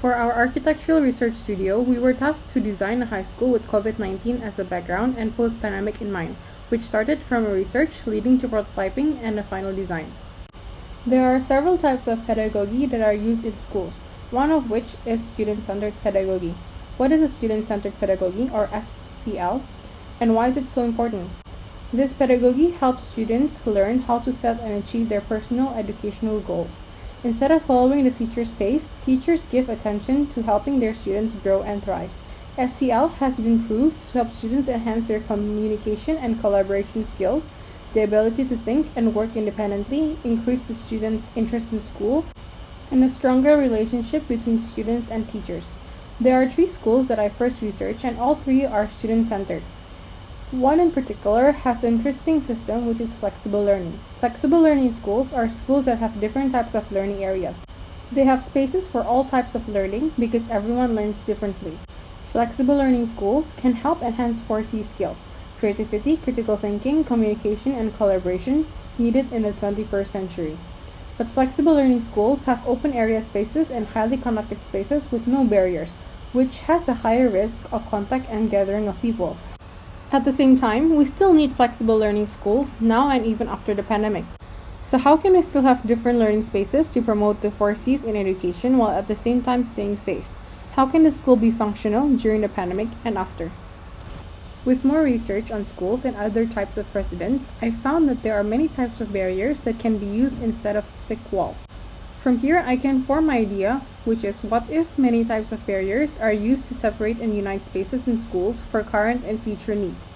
For our architectural research studio, we were tasked to design a high school with COVID-19 as a background and post-pandemic in mind, which started from a research leading to prototyping and a final design. There are several types of pedagogy that are used in schools, one of which is student-centered pedagogy. What is a student-centered pedagogy, or SCL, and why is it so important? This pedagogy helps students learn how to set and achieve their personal educational goals. Instead of following the teacher's pace, teachers give attention to helping their students grow and thrive. SCL has been proved to help students enhance their communication and collaboration skills, the ability to think and work independently, increase the students' interest in school, and a stronger relationship between students and teachers. There are 3 schools that I first researched, and all 3 are student-centered. One in particular has an interesting system, which is flexible learning. Flexible learning schools are schools that have different types of learning areas. They have spaces for all types of learning because everyone learns differently. Flexible learning schools can help enhance 4C skills: creativity, critical thinking, communication, and collaboration needed in the 21st century. But flexible learning schools have open area spaces and highly connected spaces with no barriers, which has a higher risk of contact and gathering of people. At the same time, we still need flexible learning schools now and even after the pandemic. So how can we still have different learning spaces to promote the 4Cs in education while at the same time staying safe? How can the school be functional during the pandemic and after? With more research on schools and other types of precedents, I found that there are many types of barriers that can be used instead of thick walls. From here, I can form my idea, which is what if many types of barriers are used to separate and unite spaces in schools for current and future needs.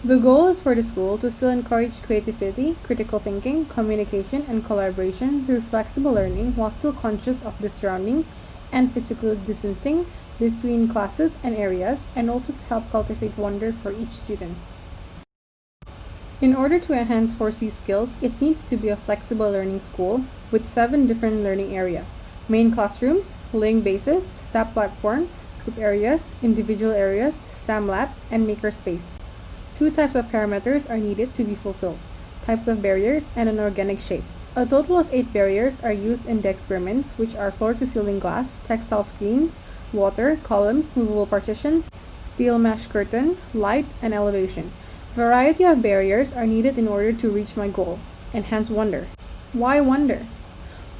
The goal is for the school to still encourage creativity, critical thinking, communication, and collaboration through flexible learning while still conscious of the surroundings and physical distancing between classes and areas, and also to help cultivate wonder for each student. In order to enhance 4C skills, it needs to be a flexible learning school with 7 different learning areas: main classrooms, laying bases, staff platform, group areas, individual areas, STEM labs, and makerspace. 2 types of parameters are needed to be fulfilled: types of barriers and an organic shape. A total of 8 barriers are used in the experiments, which are floor-to-ceiling glass, textile screens, water, columns, movable partitions, steel mesh curtain, light, and elevation. Variety of barriers are needed in order to reach my goal: enhance wonder. Why wonder?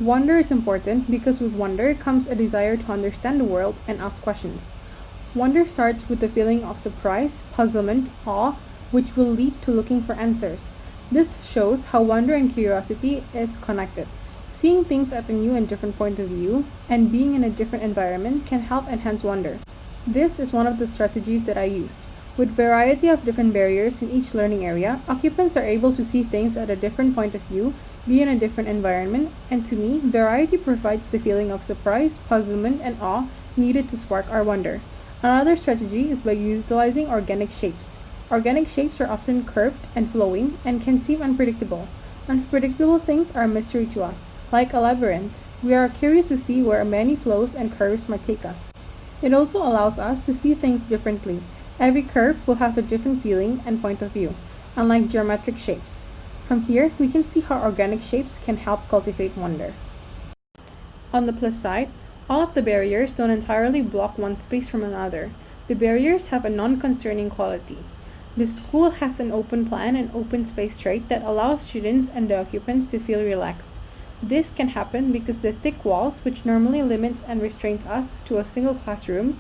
Wonder is important because with wonder comes a desire to understand the world and ask questions. Wonder starts with the feeling of surprise, puzzlement, awe, which will lead to looking for answers. This shows how wonder and curiosity is connected. Seeing things at a new and different point of view and being in a different environment can help enhance wonder. This is one of the strategies that I used. With variety of different barriers in each learning area, occupants are able to see things at a different point of view, be in a different environment, and to me, variety provides the feeling of surprise, puzzlement, and awe needed to spark our wonder. Another strategy is by utilizing organic shapes. Organic shapes are often curved and flowing and can seem unpredictable. Unpredictable things are a mystery to us, like a labyrinth. We are curious to see where many flows and curves might take us. It also allows us to see things differently. Every curve will have a different feeling and point of view, unlike geometric shapes. From here, we can see how organic shapes can help cultivate wonder. On the plus side, all of the barriers don't entirely block one space from another. The barriers have a non-concerning quality. The school has an open plan and open space trait that allows students and the occupants to feel relaxed. This can happen because the thick walls, which normally limits and restrains us to a single classroom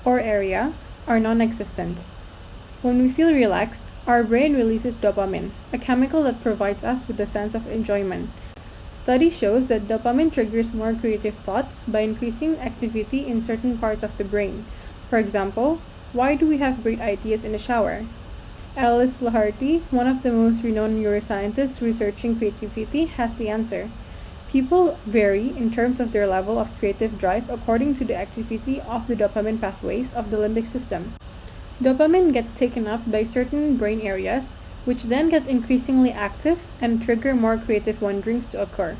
or area, are non-existent. When we feel relaxed, our brain releases dopamine, a chemical that provides us with a sense of enjoyment. Study shows that dopamine triggers more creative thoughts by increasing activity in certain parts of the brain. For example, why do we have great ideas in the shower? Alice Flaherty, one of the most renowned neuroscientists researching creativity, has the answer. People vary in terms of their level of creative drive according to the activity of the dopamine pathways of the limbic system. Dopamine gets taken up by certain brain areas, which then get increasingly active and trigger more creative wanderings to occur.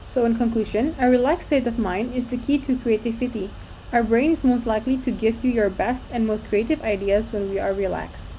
So in conclusion, a relaxed state of mind is the key to creativity. Our brain is most likely to give you your best and most creative ideas when we are relaxed.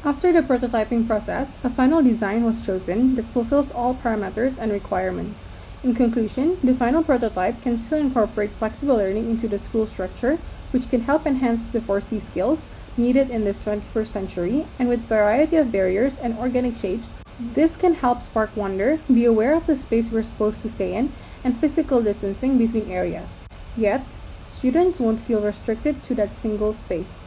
After the prototyping process, a final design was chosen that fulfills all parameters and requirements. In conclusion, the final prototype can still incorporate flexible learning into the school structure, which can help enhance the 4C skills needed in this 21st century, and with variety of barriers and organic shapes, this can help spark wonder, be aware of the space we're supposed to stay in, and physical distancing between areas. Yet, students won't feel restricted to that single space.